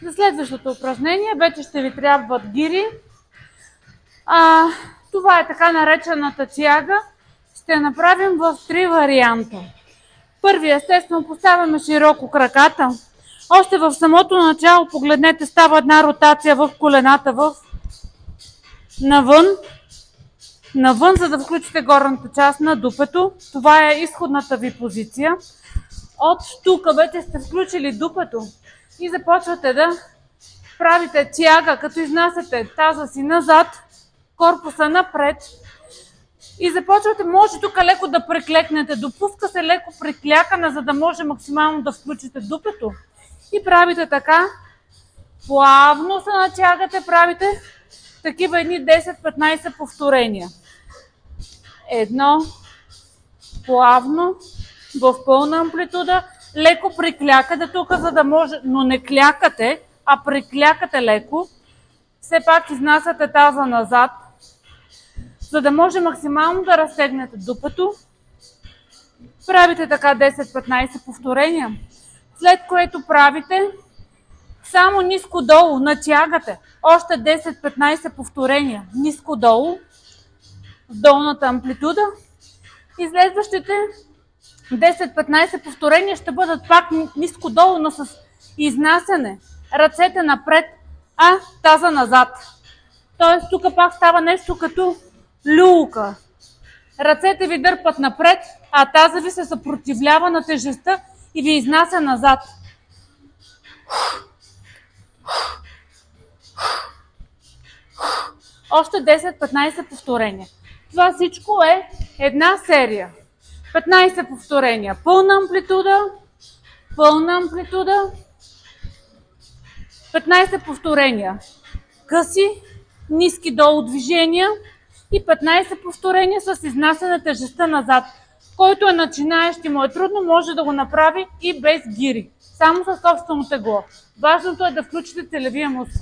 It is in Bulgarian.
За следващото упражнение вече ще ви трябват гири. Това е така наречената тяга. Ще направим в 3 варианта. Първи, естествено, поставяме широко краката. Още в самото начало, погледнете, става една ротация в колената навън, за да включите горната част на дупето. Това е изходната ви позиция. От тук вече сте включили дупето и започвате да правите тяга, като изнасяте таза си назад, корпуса напред и започвате, може тук леко да преклекнете, допуска се леко преклякане, за да може максимално да включите дупето и правите така, плавно се натягате, правите такива едни 10-15 повторения. Едно, плавно, в пълна амплитуда, леко приклякате тук, за да може, но не клякате, а приклякате леко. Все пак изнасяте таза назад, за да може максимално да разтегнете дупето. Правите така 10-15 повторения, след което правите само ниско-долу, натягате. Още 10-15 повторения, ниско-долу, в долната амплитуда. И следващите 10-15 повторения ще бъдат пак ниско-долу, но с изнасяне. Ръцете напред, а таза назад. Тоест тук пак става нещо като люлка. Ръцете ви дърпат напред, а таза ви се съпротивлява на тежестта и ви изнася назад. Още 10-15 повторения. Това всичко е една серия. 15 повторения. Пълна амплитуда. 15 повторения. Къси, ниски долу движения и 15 повторения с изнасяне на тежестта назад. Който е начинаещ и му е трудно, може да го направи и без гири. Само със собствено тегло. Важното е да включите целевия мускул.